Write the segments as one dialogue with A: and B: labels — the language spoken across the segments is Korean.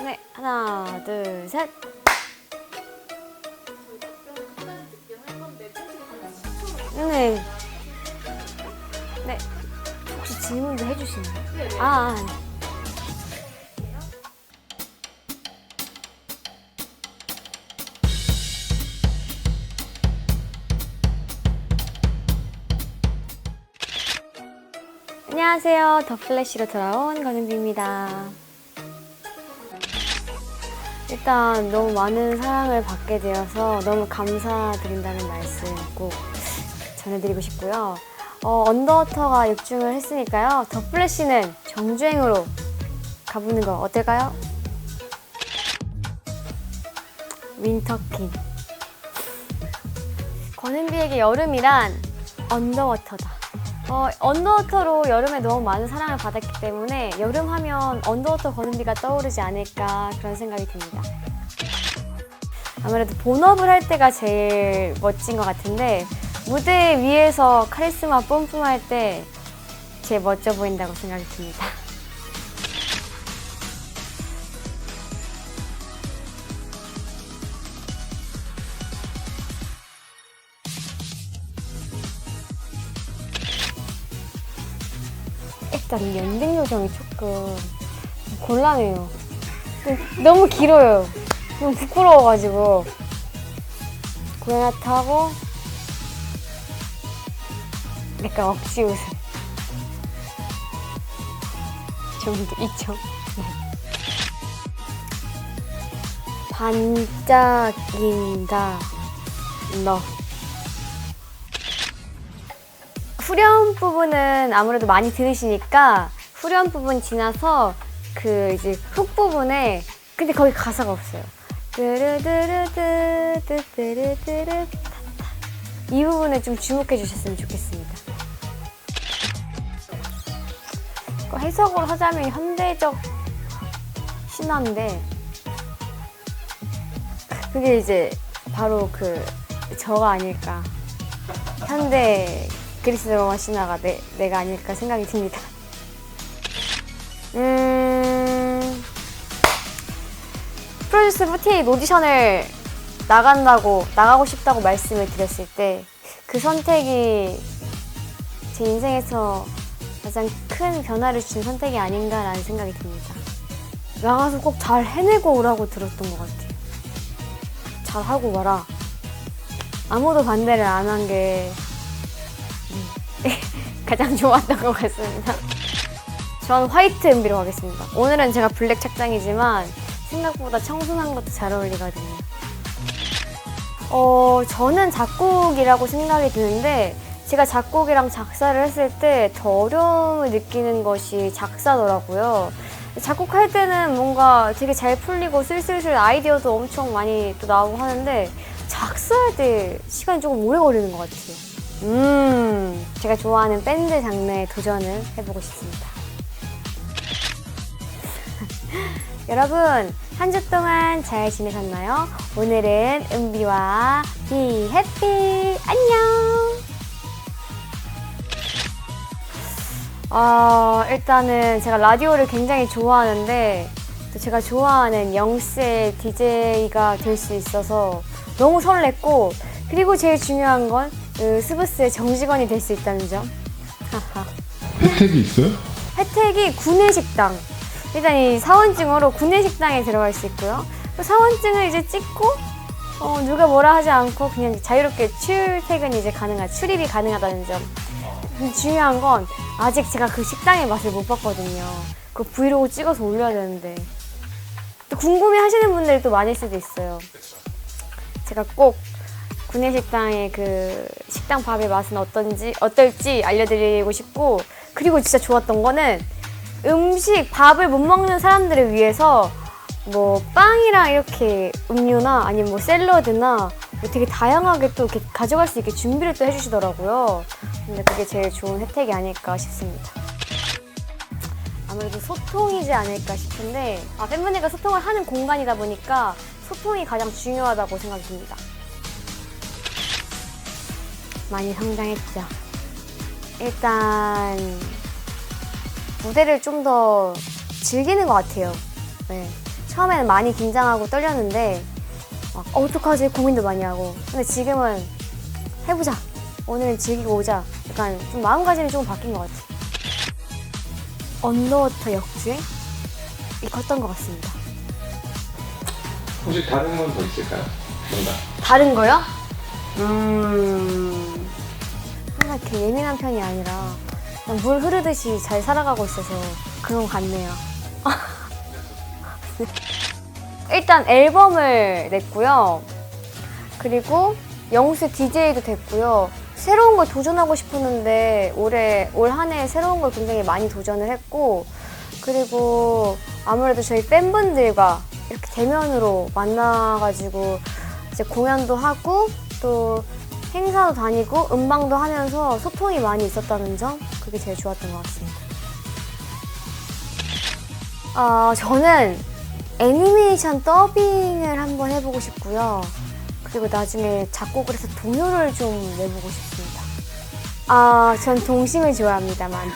A: 네, 하나, 둘, 셋. 네. 네. 혹시 질문도 해주시나요? 네. 네. 안녕하세요. 더 플래시로 돌아온 권은비입니다. 일단 너무 많은 사랑을 받게 되어서 너무 감사드린다는 말씀 꼭 전해드리고 싶고요. 언더워터가 6중을 했으니까요. 더 플래시는 정주행으로 가보는 거 어떨까요? 윈터킹. 권은비에게 여름이란 언더워터다. 언더워터로 여름에 너무 많은 사랑을 받았기 때문에 여름 하면 언더워터 권은비가 떠오르지 않을까 그런 생각이 듭니다. 아무래도 본업을 할 때가 제일 멋진 것 같은데 무대 위에서 카리스마 뿜뿜할 때 제일 멋져 보인다고 생각이 듭니다. 일단 엔딩 요정이 조금 곤란해요. 너무 길어요. 너무 부끄러워가지고 고양이한테 하고 약간 억지 웃음 정도 있죠. 반짝인다 너. 후렴 부분은 아무래도 많이 들으시니까 후렴 부분 지나서 그 이제 훅 부분에 근데 거기 가사가 없어요. 뚜루뚜루뚜뚜뚜루뚜루 이 부분에 좀 주목해 주셨으면 좋겠습니다. 해석으로 하자면 현대적 신화인데 그게 이제 바로 그 저가 아닐까. 현대 그리스 로마 신화가 내가 아닐까 생각이 듭니다. 프로듀스 48 오디션을 나가고 싶다고 말씀을 드렸을 때 그 선택이 제 인생에서 가장 큰 변화를 준 선택이 아닌가라는 생각이 듭니다. 나가서 꼭 잘 해내고 오라고 들었던 것 같아요. 잘하고 와라. 아무도 반대를 안 한 게 가장 좋았던 것 같습니다. 저는 화이트 은비로 가겠습니다. 오늘은 제가 블랙 착장이지만 생각보다 청순한 것도 잘 어울리거든요. 저는 작곡이라고 생각이 드는데 제가 작곡이랑 작사를 했을 때 더 어려움을 느끼는 것이 작사더라고요. 작곡할 때는 뭔가 되게 잘 풀리고 슬슬슬 아이디어도 엄청 많이 또 나오고 하는데 작사할 때 시간이 조금 오래 걸리는 것 같아요. 제가 좋아하는 밴드 장르에 도전을 해보고 싶습니다. 여러분, 한 주 동안 잘 지내셨나요? 오늘은 은비와 비 해피 안녕! 일단은 제가 라디오를 굉장히 좋아하는데 또 제가 좋아하는 영세 DJ가 될 수 있어서 너무 설렜고 그리고 제일 중요한 건 스브스의 정직원이 될 수 있다는 점.
B: 혜택이 있어요?
A: 혜택이 구내식당. 일단 이 사원증으로 구내식당에 들어갈 수 있고요. 사원증을 이제 찍고 누가 뭐라 하지 않고 그냥 자유롭게 출입이 가능하다는 점. 중요한 건 아직 제가 그 식당의 맛을 못 봤거든요. 그 브이로그 찍어서 올려야 되는데 또 궁금해 하시는 분들이 또 많을 수도 있어요. 제가 꼭 구내식당의 그 식당 밥의 맛은 어떨지 알려드리고 싶고 그리고 진짜 좋았던 거는 밥을 못 먹는 사람들을 위해서 뭐 빵이랑 이렇게 음료나 아니면 뭐 샐러드나 뭐 되게 다양하게 또 이렇게 가져갈 수 있게 준비를 또 해주시더라고요. 근데 그게 제일 좋은 혜택이 아닐까 싶습니다. 아무래도 소통이지 않을까 싶은데 팬분들과 소통을 하는 공간이다 보니까 소통이 가장 중요하다고 생각이 듭니다. 많이 성장했죠. 일단 무대를 좀 더 즐기는 것 같아요. 네. 처음에는 많이 긴장하고 떨렸는데 막 어떡하지 고민도 많이 하고, 근데 지금은 해보자, 오늘은 즐기고 오자, 약간 좀 마음가짐이 조금 바뀐 것 같아요. 언더워터 역주행이 컸던 것 같습니다.
B: 혹시 다른 건 더 있을까요? 정답.
A: 다른 거요? 항상 이렇게 예민한 편이 아니라 그냥 물 흐르듯이 잘 살아가고 있어서 그런 것 같네요. 일단 앨범을 냈고요. 그리고 영수 DJ도 됐고요. 새로운 걸 도전하고 싶었는데 올 한 해 새로운 걸 굉장히 많이 도전을 했고, 그리고 아무래도 저희 팬분들과 이렇게 대면으로 만나가지고 이제 공연도 하고 또 행사도 다니고 음방도 하면서 소통이 많이 있었다는 점, 그게 제일 좋았던 것 같습니다. 저는 애니메이션 더빙을 한번 해보고 싶고요. 그리고 나중에 작곡을 해서 동요를 좀 내보고 싶습니다. 전 동심을 좋아합니다만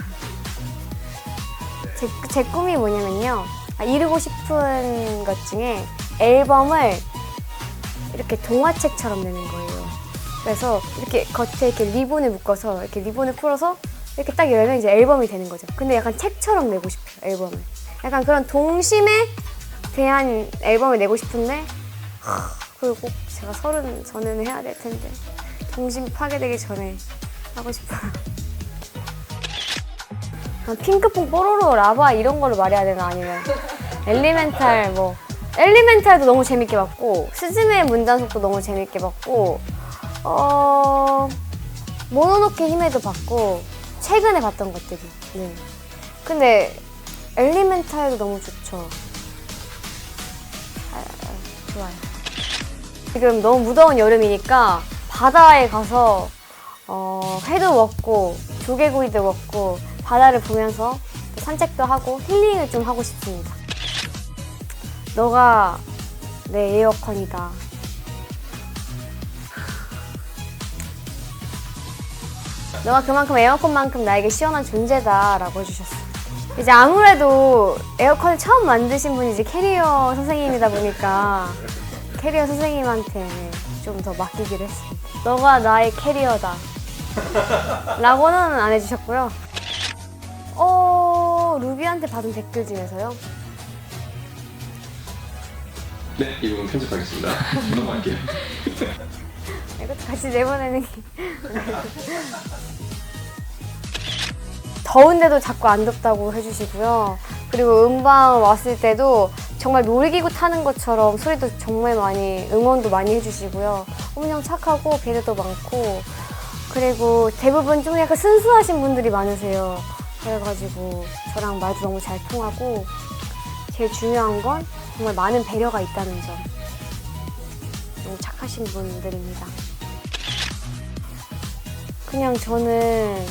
A: 제 꿈이 뭐냐면요, 이루고 싶은 것 중에 앨범을 이렇게 동화책처럼 내는 거예요. 그래서 이렇게 겉에 이렇게 리본을 묶어서 이렇게 리본을 풀어서 이렇게 딱 열면 이제 앨범이 되는 거죠. 근데 약간 책처럼 내고 싶어요, 앨범을. 약간 그런 동심에 대한 앨범을 내고 싶은데, 그리고 꼭 제가 30 전에는 해야 될 텐데, 동심 파괴되기 전에 하고 싶어요. 핑크퐁, 뽀로로, 라바 이런 거를 말해야 되나, 아니면 엘리멘탈 엘리멘탈도 너무 재밌게 봤고, 스즈메의 문단속도 너무 재밌게 봤고, 모노노케 히메도 봤고, 최근에 봤던 것들이. 네. 근데 엘리멘탈도 너무 좋죠. 좋아요. 지금 너무 무더운 여름이니까 바다에 가서 회도 먹고 조개구이도 먹고 바다를 보면서 산책도 하고 힐링을 좀 하고 싶습니다. 너가 내 에어컨이다. 너가 그만큼 에어컨만큼 나에게 시원한 존재다 라고 해주셨어요. 이제 아무래도 에어컨을 처음 만드신 분이 이제 캐리어 선생님이다 보니까 캐리어 선생님한테 좀 더 맡기기로 했습니다. 너가 나의 캐리어다 라고는 안 해주셨고요. 루비한테 받은 댓글 중에서요?
B: 네, 이 부분 편집하겠습니다. 넘어갈게요.
A: 이것도 같이 내보내는 게 더운데도 자꾸 안 덥다고 해주시고요. 그리고 음방 왔을 때도 정말 놀이기구 타는 것처럼 소리도 정말 많이, 응원도 많이 해주시고요. 엄청 착하고 배려도 많고, 그리고 대부분 좀 약간 순수하신 분들이 많으세요. 그래가지고 저랑 말도 너무 잘 통하고, 제일 중요한 건 정말 많은 배려가 있다는 점. 너무 착하신 분들입니다. 그냥 저는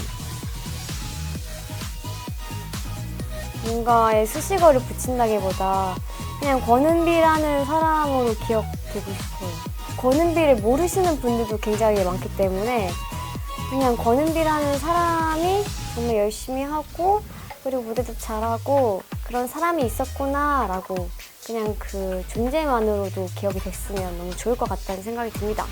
A: 뭔가에 수식어를 붙인다기보다 그냥 권은비라는 사람으로 기억되고 싶어요. 권은비를 모르시는 분들도 굉장히 많기 때문에 그냥 권은비라는 사람이 정말 열심히 하고, 그리고 무대도 잘하고 그런 사람이 있었구나 라고 그냥 그 존재만으로도 기억이 됐으면 너무 좋을 것 같다는 생각이 듭니다.